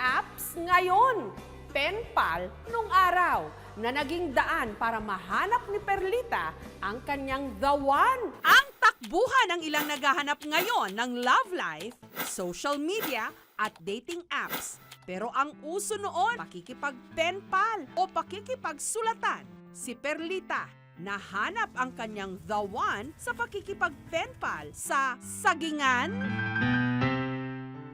apps ngayon. Pen pal nung araw na naging daan para mahanap ni Perlita ang kanyang the one. Ang takbuhan ng ilang naghahanap ngayon ng love life, social media at dating apps. Pero ang uso noon, pakikipag-pen pal o pakikipagsulatan. Si Perlita, nahanap ang kanyang the one sa pakikipag-pen pal sa sagingan.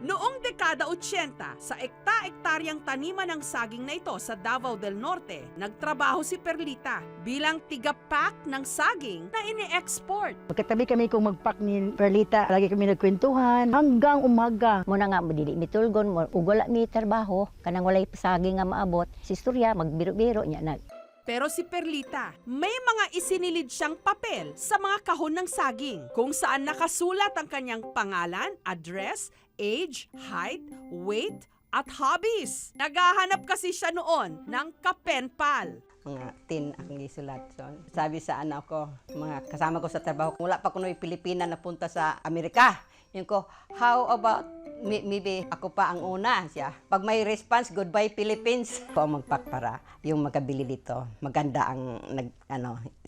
Noong dekada 80, sa ekta-ektaryang taniman ng saging na ito sa Davao del Norte, nagtrabaho si Perlita bilang tiga-pack ng saging na ini-export. Magkatabi kami kung mag-pack ni Perlita, lagi kami nagkwentuhan hanggang umaga. Muna nga, dili mitulgon mo, ug wala mi trabaho, kanang walay saging nga maabot. Si istorya, magbiro-biro niya na. Pero si Perlita, may mga isinilid siyang papel sa mga kahon ng saging kung saan nakasulat ang kanyang pangalan, address, age, height, weight, at hobbies. Naghahanap kasi siya noon ng kapenpal. Mga 10 ang isulat. So, sabi sa anak ko, mga kasama ko sa trabaho, wala pa kuno'y Pilipina na punta sa Amerika. Yun ko, how about maybe ako pa ang una siya. Pag may response, goodbye Philippines. Ako ang magpack para yung magkabili dito. Maganda ang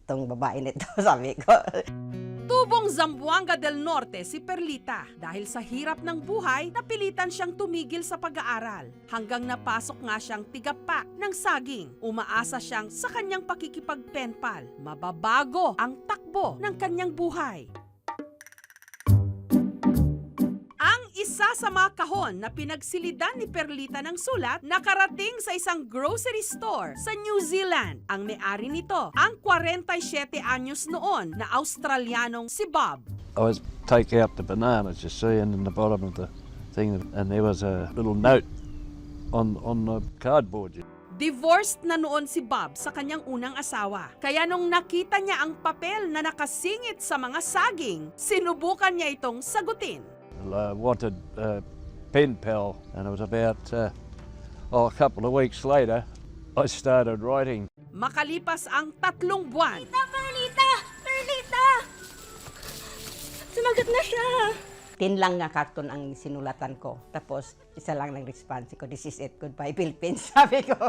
itong babae nito, sabi ko. Tubong Zamboanga del Norte si Perlita. Dahil sa hirap ng buhay, napilitan siyang tumigil sa pag-aaral. Hanggang napasok nga siyang tigapak ng saging. Umaasa siyang sa kanyang pakikipag-penpal. Mababago ang takbo ng kanyang buhay. Isa sa mga kahon na pinagsilidan ni Perlita ng sulat nakarating sa isang grocery store sa New Zealand. Ang may-ari nito, ang 47 anyos noon na Australianong si Bob. I was take out the bananas, you see, and in the bottom of the thing, and there was a little note on the cardboard. Divorced na noon si Bob sa kanyang unang asawa. Kaya nung nakita niya ang papel na nakasingit sa mga saging, sinubukan niya itong sagutin. I wanted a pen pal, and it was about a couple of weeks later, I started writing. Makalipas ang 3 buwan, Perlita! Sumagot na siya! 10 lang nga karton ang sinulatan ko. Tapos, isa lang ng response ko, this is it, goodbye Philippines, sabi ko.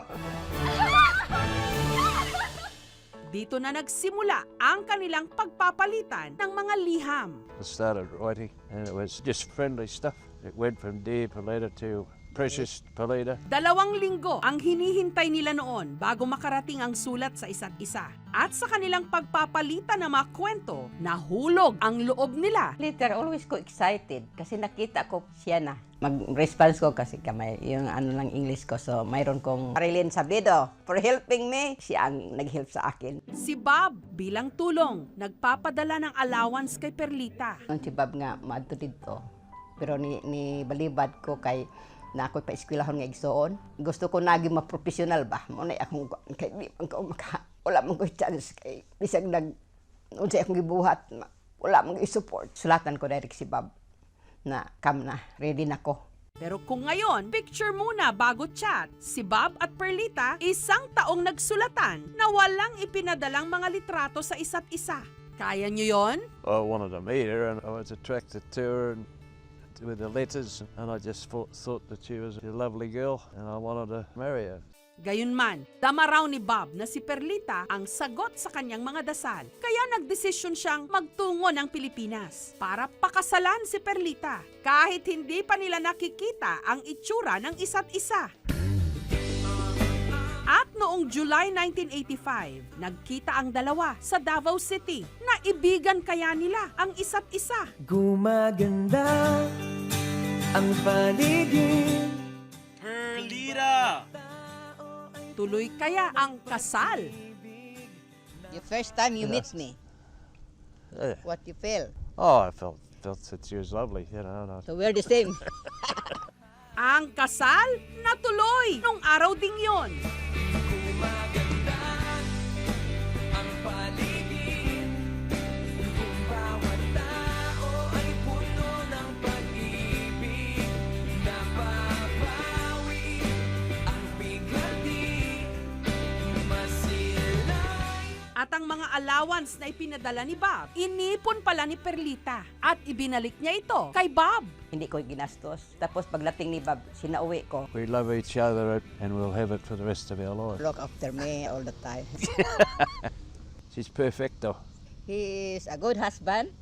dito na nagsimula ang kanilang pagpapalitan ng mga liham. I started writing, and it was just friendly stuff. It went from Dear Perlita to Precious Perlita. 2 linggo ang hinihintay nila noon bago makarating ang sulat sa isa't isa. At sa kanilang pagpapalitan ng mga kwento, nahulog ang loob nila. Later, always ko excited kasi nakita ko siya na. Mag-response ko kasi kamay, yung lang English ko. So, mayroon kong Marilyn Sabido for helping me. Siya ang nag-help sa akin. Si Bob, bilang tulong, nagpapadala ng allowance kay Perlita. Nung si Bob nga, maadto dito. Pero ni balibad ko kay na ako pa eskwelahon nga igsoon. Gusto ko naging ma-professional ba? Muna akong kay wala mong ko chance kay bisag unsay akong gibuhat, wala mong i-support. Sulatan ko direct si Bob na come na, ready na ko. Pero kung ngayon, picture muna bago chat, si Bob at Perlita 1 taong nagsulatan na walang ipinadalang mga litrato sa isa't isa. Kaya nyo yon? I wanted to meet her, and I was attracted to her and with the letters, and I just thought that she was a lovely girl, and I wanted to marry her. Gayunman, dama raw ni Bob na si Perlita ang sagot sa kanyang mga dasal. Kaya nagdesisyon siyang magtungo ng Pilipinas para pakasalan si Perlita kahit hindi pa nila nakikita ang itsura ng isa't isa. At noong July 1985, nagkita ang dalawa sa Davao City. Naibigan kaya nila ang isa't isa. Gumaganda ang paligid. Perlita! Tuloy kaya ang kasal? The first time you Yes. meet me, Yeah. what you feel? Oh, I felt that she was lovely, you know. And So we're the same. Ang kasal natuloy nung araw ding yon. At ang mga allowance na ipinadala ni Bob, inipon pala ni Perlita at ibinalik niya ito kay Bob. Hindi ko ginastos. Tapos pagdating ni Bob, sinauwi ko. We love each other and we'll have it for the rest of our life. Look after me all the time. She's perfecto. He is a good husband,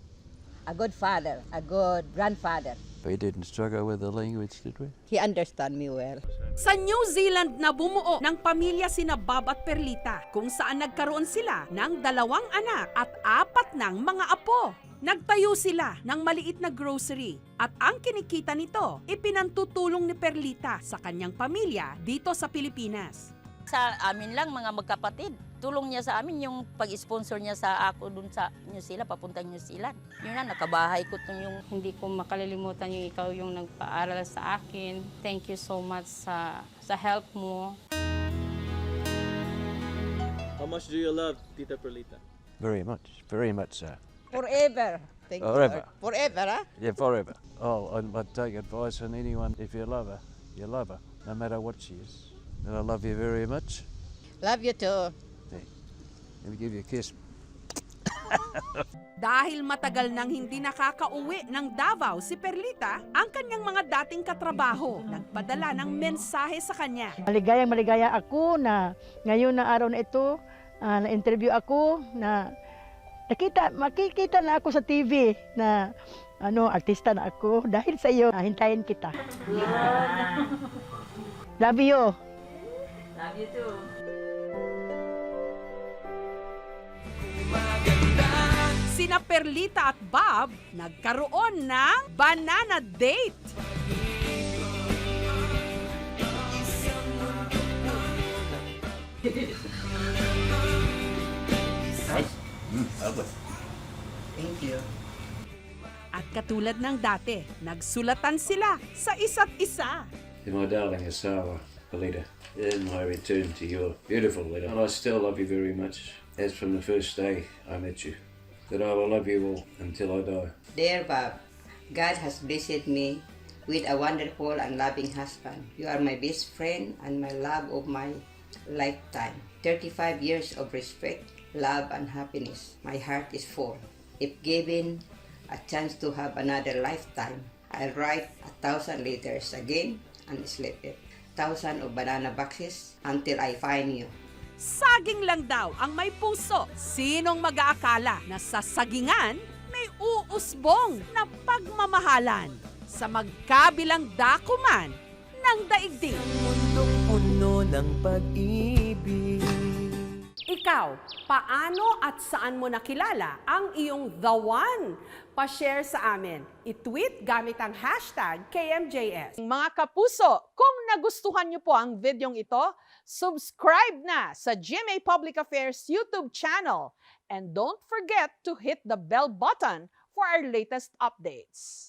a good father, a good grandfather. We didn't struggle with the language, did we? He understand me well. Sa New Zealand na bumuo ng pamilya sina Bob at Perlita, kung saan nagkaroon sila ng 2 anak at 4 ng mga apo. Nagtayo sila ng maliit na grocery at ang kinikita nito ipinantutulong ni Perlita sa kanyang pamilya dito sa Pilipinas. Sa amin lang, mga magkapatid. Tulong niya sa amin yung pag-sponsor niya sa ako dun sa New Zealand, papuntang New Zealand. Yun na, nakabahay ko itong yung... Hindi ko makalilimutan yung ikaw yung nagpaaral sa akin. Thank you so much sa help mo. How much do you love Tita Perlita? Very much so. Forever. Thank Forever. you. Forever, huh? Yeah, forever. Oh, I'd take advice on anyone. If you love her, no matter what she is. And I love you very much. Love you too. Let me give you a kiss. Dahil matagal nang hindi nakakauwi ng Davao si Perlita, ang kanyang mga dating katrabaho nagpadala ng mensahe sa kanya. Maligaya ako na ngayon na araw na ito, na-interview ako na makikita na ako sa TV na artista na ako dahil sa iyo. Hintayin kita. Love you. Love you too. Sina Perlita at Bob nagkaroon ng banana date. Thank you. At katulad ng dati, nagsulatan sila sa isa't isa. To my darling Asawa, Perlita, this is my return to your beautiful letter. And I still love you very much, as from the first day I met you. That I will love you all until I die. Dear Bob, God has blessed me with a wonderful and loving husband. You are my best friend and my love of my lifetime. 35 years of respect, love, and happiness. My heart is full. If given a chance to have another lifetime, I'll write 1,000 letters again and slip it. 1,000 of banana boxes until I find you. Saging lang daw ang may puso. Sinong mag-aakala na sa sagingan may uusbong na pagmamahalan sa magkabilang dakuman ng daigdig. Mundong puno ng pag-ibig. Ikaw, paano at saan mo nakilala ang iyong The One? Pa-share sa amin. I-tweet gamit ang hashtag KMJS. Mga kapuso, kung nagustuhan niyo po ang videong ito, subscribe na sa GMA Public Affairs YouTube channel. And don't forget to hit the bell button for our latest updates.